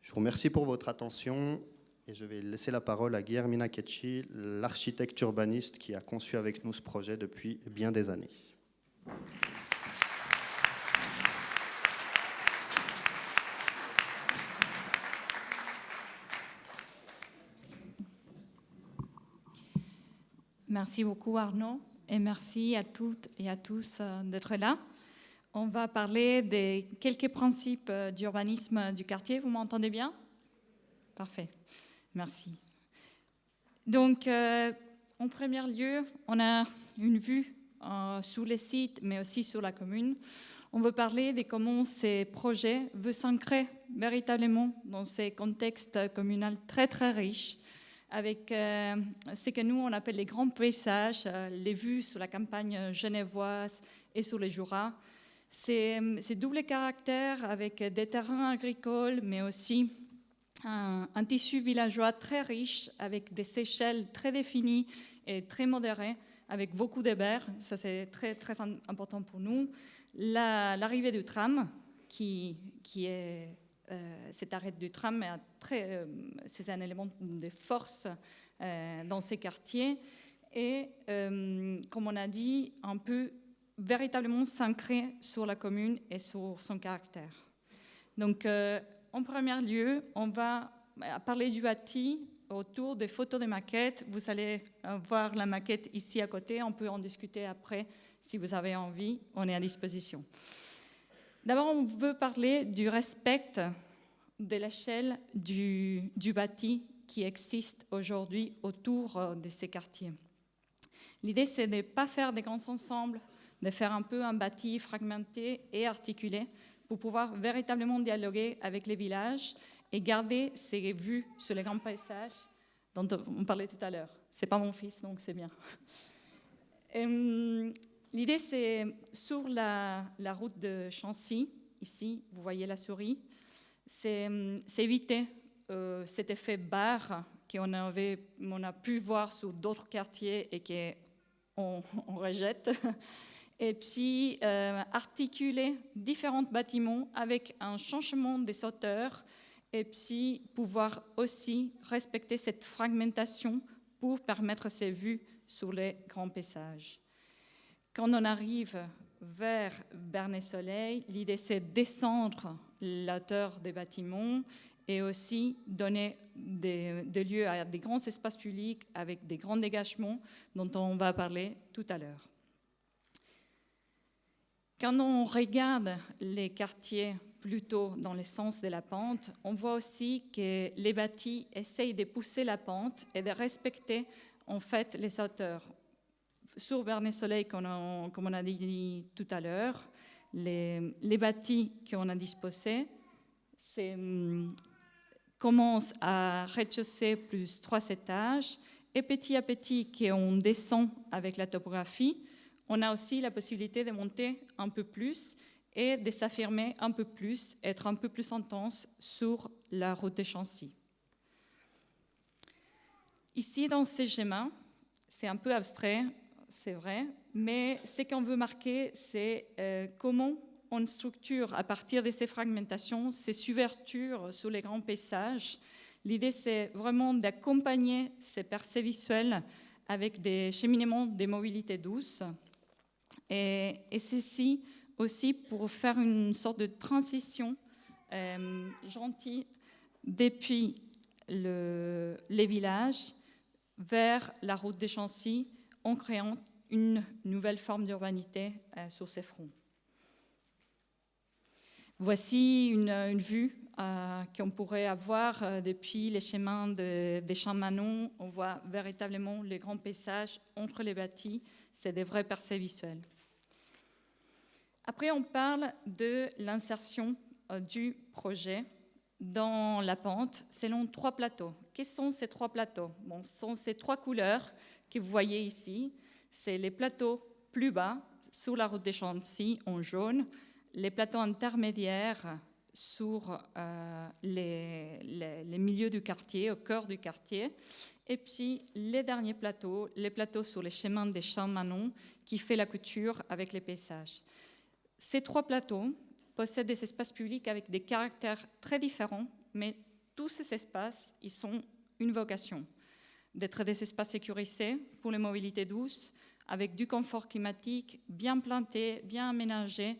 Je vous remercie pour votre attention et je vais laisser la parole à Guillermina Ketchi, l'architecte urbaniste qui a conçu avec nous ce projet depuis bien des années. Merci beaucoup Arnaud et merci à toutes et à tous d'être là. On va parler de quelques principes d'urbanisme du quartier. Vous m'entendez bien? Parfait. Merci. Donc, en premier lieu, on a une vue sur les sites, mais aussi sur la commune. On veut parler de comment ces projets veulent s'ancrer véritablement dans ces contextes communaux très, très riches, avec ce que nous, on appelle les grands paysages, les vues sur la campagne genevoise et sur les Jura. C'est double caractère avec des terrains agricoles, mais aussi un tissu villageois très riche, avec des échelles très définies et très modérées, avec beaucoup d'hébert. Ça, c'est très, très important pour nous. L'arrivée du tram, qui est cet arrêt du tram, c'est un élément de force dans ces quartiers. Et, comme on a dit, un peu véritablement s'ancrer sur la commune et sur son caractère. Donc, en premier lieu, on va parler du bâti autour des photos de maquettes. Vous allez voir la maquette ici à côté. On peut en discuter après si vous avez envie. On est à disposition. D'abord, on veut parler du respect de l'échelle du bâti qui existe aujourd'hui autour de ces quartiers. L'idée, c'est de ne pas faire des grands ensembles, de faire un peu un bâti fragmenté et articulé pour pouvoir véritablement dialoguer avec les villages et garder ces vues sur les grands paysages dont on parlait tout à l'heure. C'est pas mon fils, donc c'est bien. L'idée, c'est sur la route de Chancy, ici, vous voyez la souris, c'est éviter cet effet barre qu'on a pu voir sur d'autres quartiers et qu'on rejette. Et puis articuler différents bâtiments avec un changement des hauteurs et puis pouvoir aussi respecter cette fragmentation pour permettre ces vues sur les grands paysages. Quand on arrive vers Bernay-Soleil, l'idée c'est de descendre la hauteur des bâtiments et aussi donner des lieux à des grands espaces publics avec des grands dégagements dont on va parler tout à l'heure. Quand on regarde les quartiers plutôt dans le sens de la pente, on voit aussi que les bâtis essayent de pousser la pente et de respecter en fait les hauteurs. Sur Bernay-Soleil, comme on a dit tout à l'heure, les bâtis qu'on a disposés commencent à rez-de-chaussée plus 3 étages et petit à petit, qu'on descend avec la topographie, on a aussi la possibilité de monter un peu plus et de s'affirmer un peu plus, être un peu plus intense sur la route de Chancy. Ici, dans ces schémas, c'est un peu abstrait, c'est vrai, mais ce qu'on veut marquer, c'est comment on structure à partir de ces fragmentations, ces ouvertures sur les grands paysages. L'idée, c'est vraiment d'accompagner ces percées visuelles avec des cheminements de mobilité douce. Et ceci aussi pour faire une sorte de transition gentille depuis les villages vers la route des Chancy en créant une nouvelle forme d'urbanité sur ces fronts. Voici une vue qu'on pourrait avoir depuis les chemins des Champs-Manon. On voit véritablement les grands paysages entre les bâtis. C'est des vrais percées visuelles. Après, on parle de l'insertion du projet dans la pente selon 3 plateaux. Quels sont ces 3 plateaux? Bon, ce sont ces 3 couleurs que vous voyez ici. C'est les plateaux plus bas sur la route des Chancy en jaune, les plateaux intermédiaires sur les milieux du quartier, au cœur du quartier, et puis les derniers plateaux, les plateaux sur les chemins des Champs-Manon qui fait la couture avec les paysages. Ces 3 plateaux possèdent des espaces publics avec des caractères très différents, mais tous ces espaces, ils sont une vocation, d'être des espaces sécurisés pour les mobilités douces, avec du confort climatique, bien plantés, bien aménagés,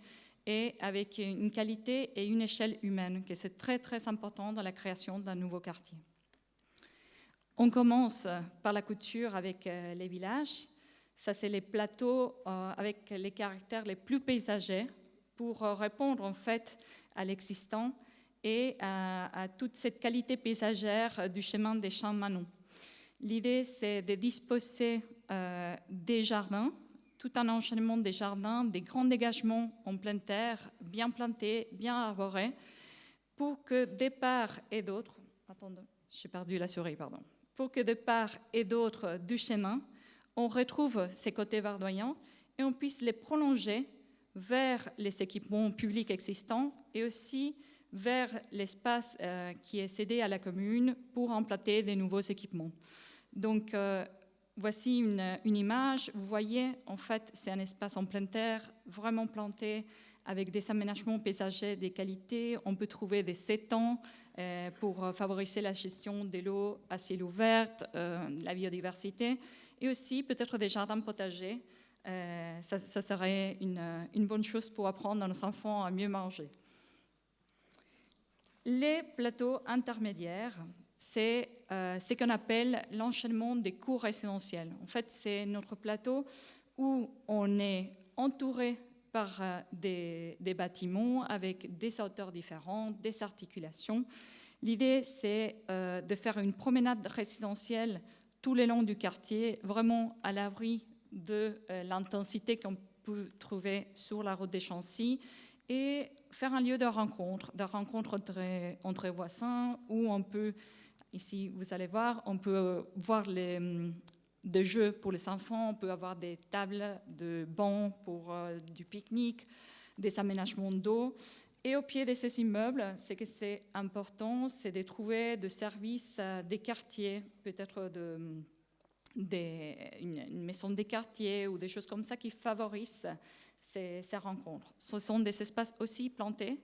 et avec une qualité et une échelle humaine, que c'est très très important dans la création d'un nouveau quartier. On commence par la couture avec les villages. Ça, c'est les plateaux avec les caractères les plus paysagers pour répondre en fait à l'existant et à toute cette qualité paysagère du chemin des Champs Manon. L'idée, c'est de disposer des jardins, tout un enchaînement des jardins, des grands dégagements en pleine terre, bien plantés, bien arborés, pour que de part et d'autre, attendez, j'ai perdu la souris, pardon, pour que de part et d'autre du chemin, on retrouve ces côtés verdoyants et on puisse les prolonger vers les équipements publics existants et aussi vers l'espace qui est cédé à la commune pour implanter des nouveaux équipements. Donc, voici une image. Vous voyez, en fait, c'est un espace en pleine terre, vraiment planté, avec des aménagements paysagers de qualité. On peut trouver des étangs pour favoriser la gestion de l'eau à ciel ouvert, la biodiversité, et aussi peut-être des jardins potagers. Ça serait une bonne chose pour apprendre à nos enfants à mieux manger. Les plateaux intermédiaires, c'est ce qu'on appelle l'enchaînement des cours résidentiels. En fait, c'est notre plateau où on est entouré par des bâtiments avec des hauteurs différentes, des articulations. L'idée, c'est de faire une promenade résidentielle tout le long du quartier, vraiment à l'abri de l'intensité qu'on peut trouver sur la route des Chancy, et faire un lieu de rencontre entre voisins, où on peut, ici vous allez voir, on peut voir des jeux pour les enfants, on peut avoir des tables de bancs pour du pique-nique, des aménagements d'eau. Et au pied de ces immeubles, ce que c'est important, c'est de trouver des services des quartiers, peut-être une maison des quartiers ou des choses comme ça qui favorisent ces rencontres. Ce sont des espaces aussi plantés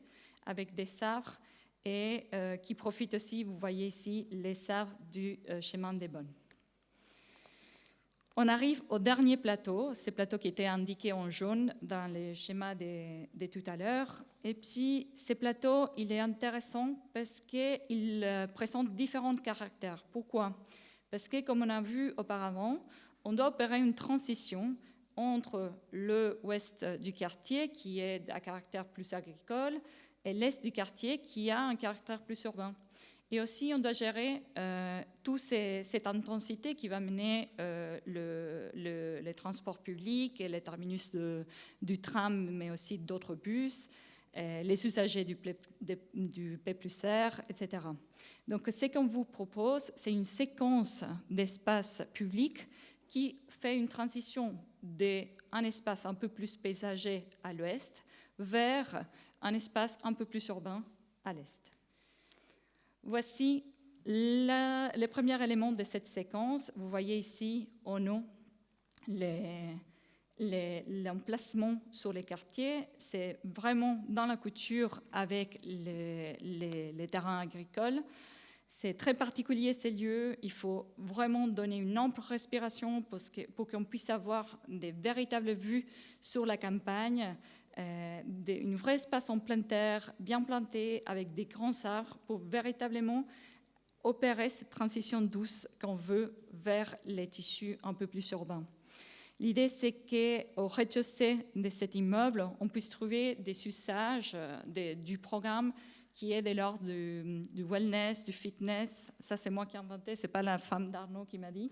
avec des arbres et qui profitent aussi, vous voyez ici, les arbres du chemin des Bonnes. On arrive au dernier plateau, ce plateau qui était indiqué en jaune dans les schémas de tout à l'heure. Et puis, ce plateau, il est intéressant parce qu'il présente différents caractères. Pourquoi ? Parce que, comme on a vu auparavant, on doit opérer une transition entre l'ouest du quartier, qui est à caractère plus agricole, et l'est du quartier, qui a un caractère plus urbain. Et aussi, on doit gérer toute cette intensité qui va mener les transports publics et les terminus du tram, mais aussi d'autres bus, les usagers du P+R, etc. Donc, ce qu'on vous propose, c'est une séquence d'espaces publics qui fait une transition d'un espace un peu plus paysager à l'ouest vers un espace un peu plus urbain à l'est. Voici les premiers éléments de cette séquence. Vous voyez ici en haut l'emplacement sur les quartiers. C'est vraiment dans la couture avec les terrains agricoles. C'est très particulier ces lieux. Il faut vraiment donner une ample respiration pour qu'on puisse avoir des véritables vues sur la campagne, un vrai espace en pleine terre, bien planté, avec des grands arbres pour véritablement opérer cette transition douce qu'on veut vers les tissus un peu plus urbains. L'idée, c'est qu'au rez-de-chaussée de cet immeuble, on puisse trouver des usages du programme qui est de l'ordre du wellness, du fitness. Ça, c'est moi qui ai inventé, ce n'est pas la femme d'Arnaud qui m'a dit.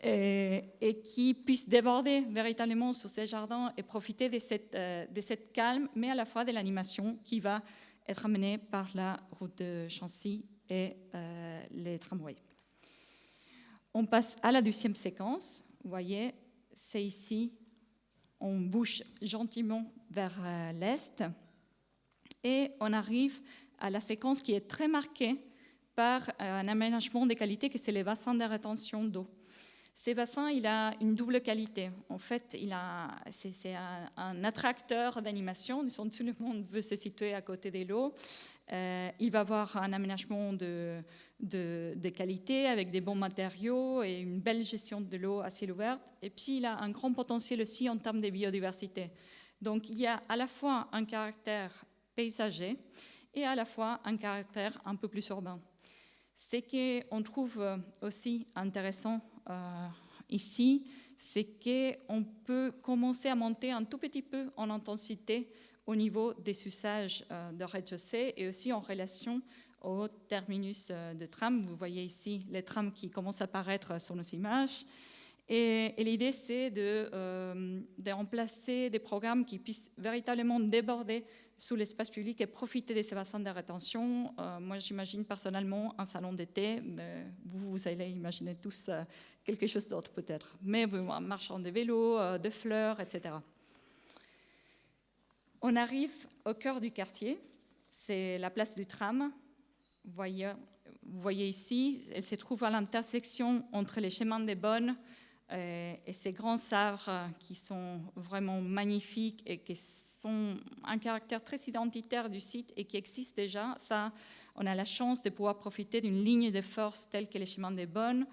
Et qui puisse déborder véritablement sur ces jardins et profiter de cette calme, mais à la fois de l'animation qui va être amenée par la route de Chancy et les tramways. On passe à la deuxième séquence. Vous voyez, c'est ici, on bouge gentiment vers l'est et on arrive à la séquence qui est très marquée par un aménagement de qualité, que c'est les bassins de rétention d'eau. Ces bassins, il a une double qualité. En fait, c'est un attracteur d'animation. Tout le monde veut se situer à côté de l'eau. Il va avoir un aménagement de qualité avec des bons matériaux et une belle gestion de l'eau à ciel ouvert. Et puis, il a un grand potentiel aussi en termes de biodiversité. Donc, il y a à la fois un caractère paysager et à la fois un caractère un peu plus urbain. Ce qu'on trouve aussi intéressant ici, c'est qu'on peut commencer à monter un tout petit peu en intensité au niveau des usages de rez-de-chaussée et aussi en relation au terminus de tram. Vous voyez ici les trams qui commencent à apparaître sur nos images. Et l'idée, c'est de remplacer des programmes qui puissent véritablement déborder sous l'espace public et profiter des bassins de rétention. Moi, j'imagine personnellement un salon d'été. Vous allez imaginer tous quelque chose d'autre peut-être. Mais un marchand de vélos, de fleurs, etc. On arrive au cœur du quartier. C'est la place du tram. Vous voyez ici, elle se trouve à l'intersection entre les chemins des Bonnes et ces grands arbres qui sont vraiment magnifiques et qui sont un caractère très identitaire du site et qui existent déjà. Ça, on a la chance de pouvoir profiter d'une ligne de force telle que les chemins des Bonnes.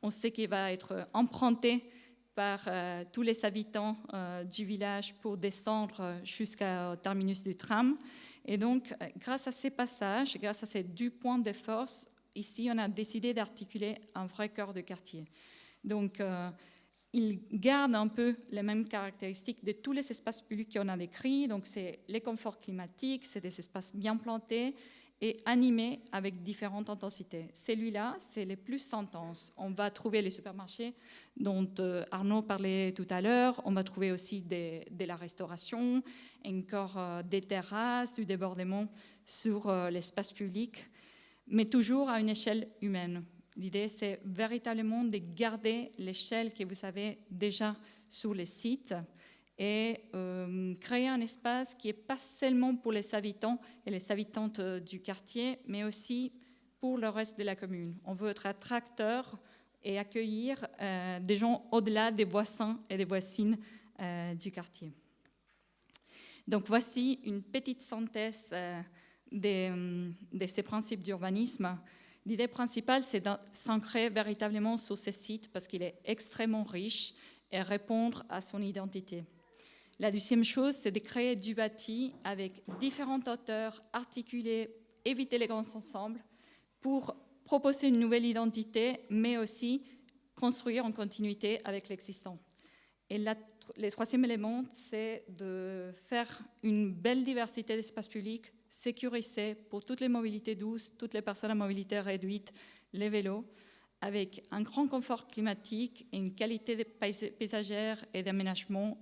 On sait qu'il va être emprunté par tous les habitants du village pour descendre jusqu'au terminus du tram. Et donc, grâce à ces passages, grâce à ces deux points de force, ici, on a décidé d'articuler un vrai cœur de quartier. Donc, il garde un peu les mêmes caractéristiques de tous les espaces publics qu'on a décrits. Donc, c'est les conforts climatiques, c'est des espaces bien plantés et animés avec différentes intensités. Celui-là, c'est les plus intenses. On va trouver les supermarchés dont Arnaud parlait tout à l'heure. On va trouver aussi de la restauration, encore des terrasses, du débordement sur l'espace public, mais toujours à une échelle humaine. L'idée, c'est véritablement de garder l'échelle que vous avez déjà sur les sites et créer un espace qui n'est pas seulement pour les habitants et les habitantes du quartier, mais aussi pour le reste de la commune. On veut être attracteur et accueillir des gens au-delà des voisins et des voisines du quartier. Donc voici une petite synthèse de ces principes d'urbanisme. L'idée principale, c'est de s'ancrer véritablement sur ces sites parce qu'il est extrêmement riche et répondre à son identité. La deuxième chose, c'est de créer du bâti avec différentes hauteurs articulées, éviter les grands ensembles pour proposer une nouvelle identité, mais aussi construire en continuité avec l'existant. Et le troisième élément, c'est de faire une belle diversité d'espaces publics sécurisés pour toutes les mobilités douces, toutes les personnes à mobilité réduite, les vélos, avec un grand confort climatique et une qualité paysagère et d'aménagement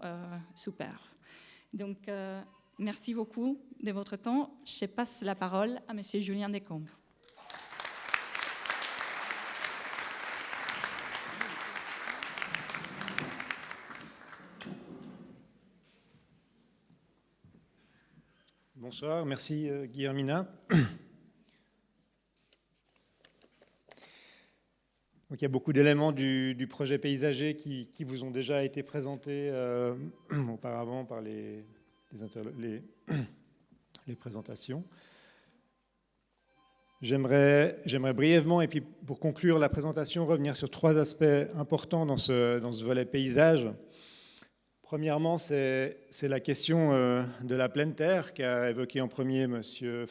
super. Donc, merci beaucoup de votre temps. Je passe la parole à M. Julien Descombes. Bonsoir, merci Guillermina. Donc, il y a beaucoup d'éléments du projet paysager qui vous ont déjà été présentés auparavant par les présentations. J'aimerais brièvement, et puis pour conclure la présentation, revenir sur trois aspects importants dans ce volet paysage. Premièrement, c'est la question de la pleine terre qu'a évoqué en premier M.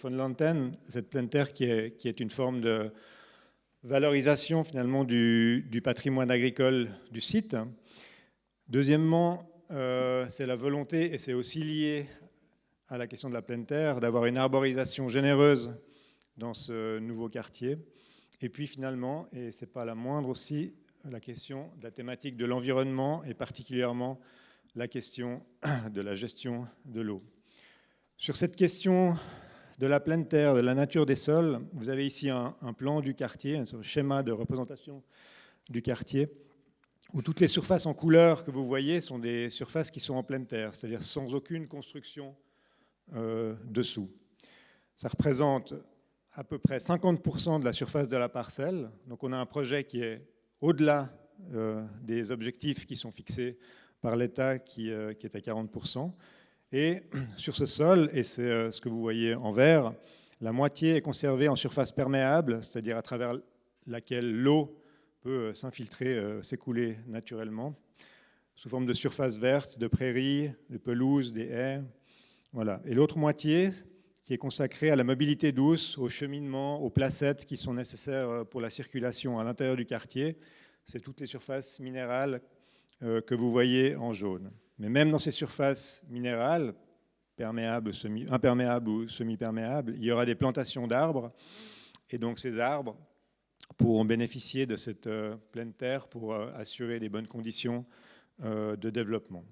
von Lanten, cette pleine terre qui est une forme de valorisation finalement du patrimoine agricole du site. Deuxièmement, c'est la volonté, et c'est aussi lié à la question de la pleine terre, d'avoir une arborisation généreuse dans ce nouveau quartier. Et puis finalement, et ce n'est pas la moindre aussi, la question de la thématique de l'environnement et particulièrement la question de la gestion de l'eau. Sur cette question de la pleine terre, de la nature des sols, vous avez ici un plan du quartier, un schéma de représentation du quartier, où toutes les surfaces en couleur que vous voyez sont des surfaces qui sont en pleine terre, c'est-à-dire sans aucune construction dessous. Ça représente à peu près 50% de la surface de la parcelle. Donc on a un projet qui est au-delà des objectifs qui sont fixés par l'État qui est à 40%. Et sur ce sol, et c'est ce que vous voyez en vert, la moitié est conservée en surface perméable, c'est-à-dire à travers laquelle l'eau peut s'infiltrer, s'écouler naturellement, sous forme de surface verte, de prairies, de pelouses, des haies. Voilà. Et l'autre moitié, qui est consacrée à la mobilité douce, au cheminement, aux placettes qui sont nécessaires pour la circulation à l'intérieur du quartier, c'est toutes les surfaces minérales que vous voyez en jaune. Mais même dans ces surfaces minérales, imperméables ou semi-perméables, il y aura des plantations d'arbres. Et donc ces arbres pourront bénéficier de cette pleine terre pour assurer les bonnes conditions de développement.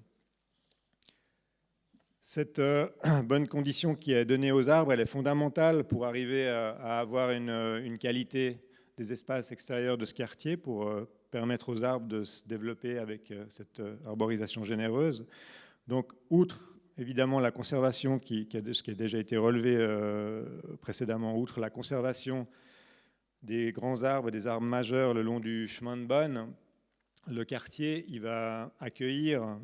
Cette bonne condition qui est donnée aux arbres, elle est fondamentale pour arriver à avoir une qualité des espaces extérieurs de ce quartier, pour permettre aux arbres de se développer avec cette arborisation généreuse. Donc, outre évidemment la conservation, ce qui a déjà été relevé précédemment, outre la conservation des grands arbres, des arbres majeurs le long du chemin de Bonne, le quartier il va accueillir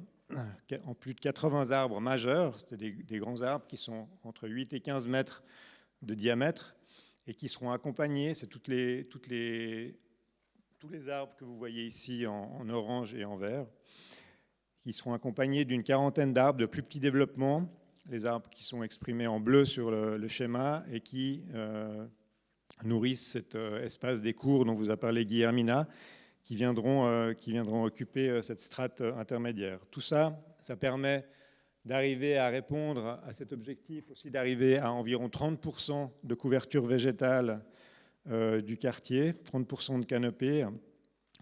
en plus de 80 arbres majeurs, c'est des grands arbres qui sont entre 8 et 15 mètres de diamètre et qui seront accompagnés, c'est tous les arbres que vous voyez ici en orange et en vert, qui seront accompagnés d'une quarantaine d'arbres de plus petit développement, les arbres qui sont exprimés en bleu sur le schéma et qui nourrissent cet espace des cours dont vous a parlé Guillermina, qui viendront occuper cette strate intermédiaire. Tout ça, ça permet d'arriver à répondre à cet objectif, aussi d'arriver à environ 30% de couverture végétale du quartier, 30% de canopée,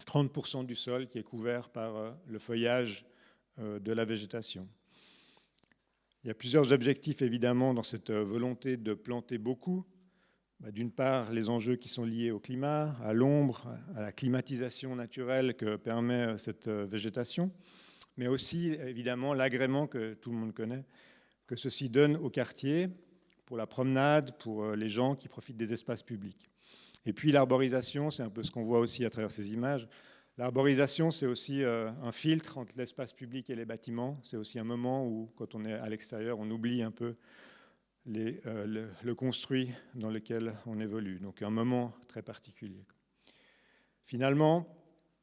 30% du sol qui est couvert par le feuillage de la végétation. Il y a plusieurs objectifs évidemment dans cette volonté de planter beaucoup. D'une part, les enjeux qui sont liés au climat, à l'ombre, à la climatisation naturelle que permet cette végétation, mais aussi évidemment l'agrément que tout le monde connaît, que ceci donne au quartier pour la promenade, pour les gens qui profitent des espaces publics. Et puis l'arborisation, c'est un peu ce qu'on voit aussi à travers ces images. L'arborisation, c'est aussi un filtre entre l'espace public et les bâtiments. C'est aussi un moment où, quand on est à l'extérieur, on oublie un peu le construit dans lequel on évolue. Donc un moment très particulier. Finalement,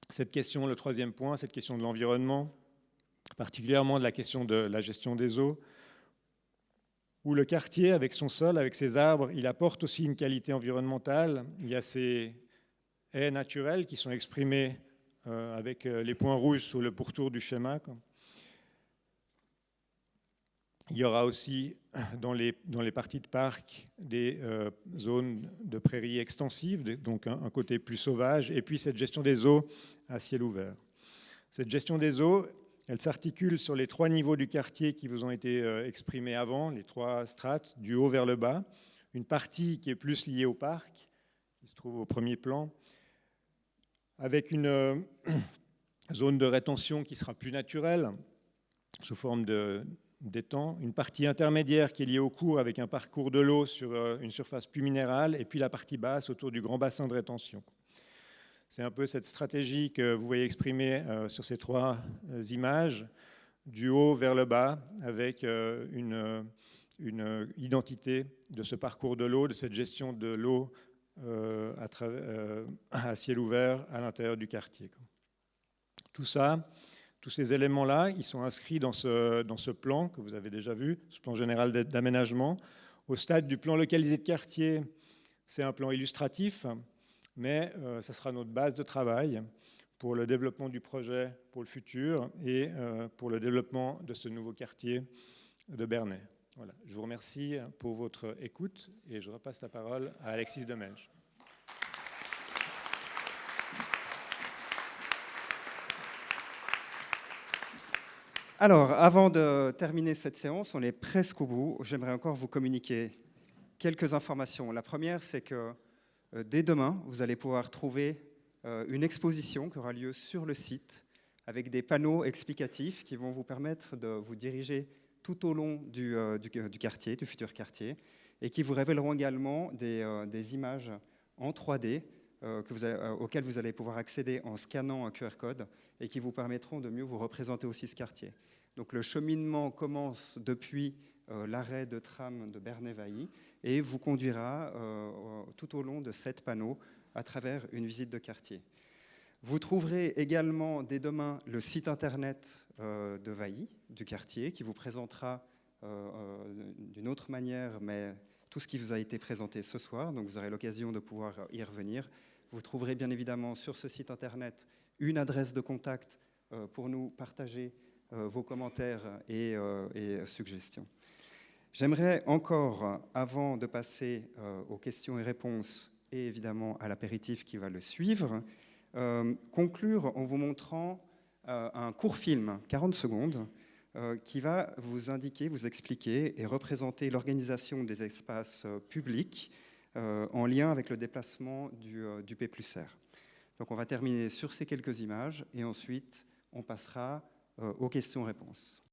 cette question, le troisième point, cette question de l'environnement, particulièrement de la question de la gestion des eaux, où le quartier, avec son sol, avec ses arbres, il apporte aussi une qualité environnementale. Il y a ces haies naturelles qui sont exprimées avec les points rouges sur le pourtour du schéma. Il y aura aussi dans les parties de parc des zones de prairies extensives, donc un côté plus sauvage, et puis cette gestion des eaux à ciel ouvert. Cette gestion des eaux, elle s'articule sur les 3 niveaux du quartier qui vous ont été exprimés avant, les 3 strates, du haut vers le bas. Une partie qui est plus liée au parc, qui se trouve au premier plan, avec une zone de rétention qui sera plus naturelle, sous forme d'étang, une partie intermédiaire qui est liée au cours avec un parcours de l'eau sur une surface plus minérale, et puis la partie basse autour du grand bassin de rétention. C'est un peu cette stratégie que vous voyez exprimée sur ces 3 images, du haut vers le bas, avec une identité de ce parcours de l'eau, de cette gestion de l'eau à ciel ouvert à l'intérieur du quartier. Tout ça, tous ces éléments-là, ils sont inscrits dans ce plan que vous avez déjà vu, ce plan général d'aménagement. Au stade du plan localisé de quartier, c'est un plan illustratif, mais ça sera notre base de travail pour le développement du projet pour le futur et pour le développement de ce nouveau quartier de Bernay. Voilà. Je vous remercie pour votre écoute et je repasse la parole à Alexis Demelge. Alors, avant de terminer cette séance, on est presque au bout. J'aimerais encore vous communiquer quelques informations. La première, c'est que dès demain, vous allez pouvoir trouver une exposition qui aura lieu sur le site avec des panneaux explicatifs qui vont vous permettre de vous diriger tout au long du quartier, du futur quartier, et qui vous révéleront également des images en 3D auxquelles vous allez pouvoir accéder en scannant un QR code et qui vous permettront de mieux vous représenter aussi ce quartier. Donc le cheminement commence depuis l'arrêt de tram de Bernay-Vailly et vous conduira tout au long de 7 panneaux à travers une visite de quartier. Vous trouverez également dès demain le site internet de Vailly, du quartier, qui vous présentera d'une autre manière, mais tout ce qui vous a été présenté ce soir. Donc vous aurez l'occasion de pouvoir y revenir. Vous trouverez bien évidemment sur ce site internet une adresse de contact pour nous partager vos commentaires et suggestions. J'aimerais encore, avant de passer aux questions et réponses et évidemment à l'apéritif qui va le suivre, conclure en vous montrant un court film, 40 secondes, qui va vous indiquer, vous expliquer et représenter l'organisation des espaces publics en lien avec le déplacement du P+R. Donc on va terminer sur ces quelques images et ensuite on passera aux questions-réponses.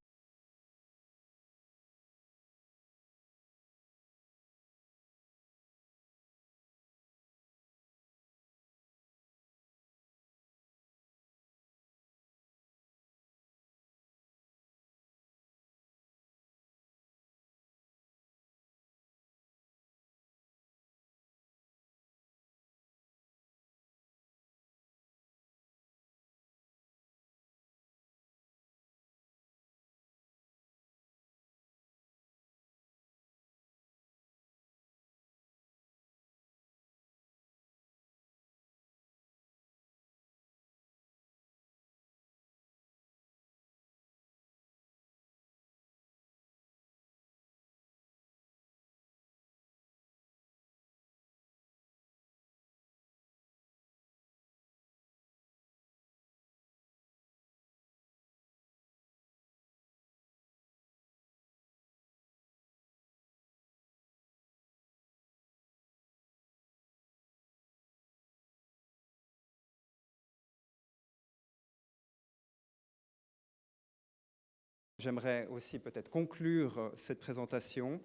J'aimerais aussi peut-être conclure cette présentation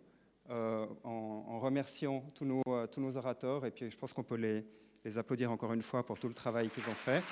en remerciant tous nos orateurs, et puis je pense qu'on peut les applaudir encore une fois pour tout le travail qu'ils ont fait.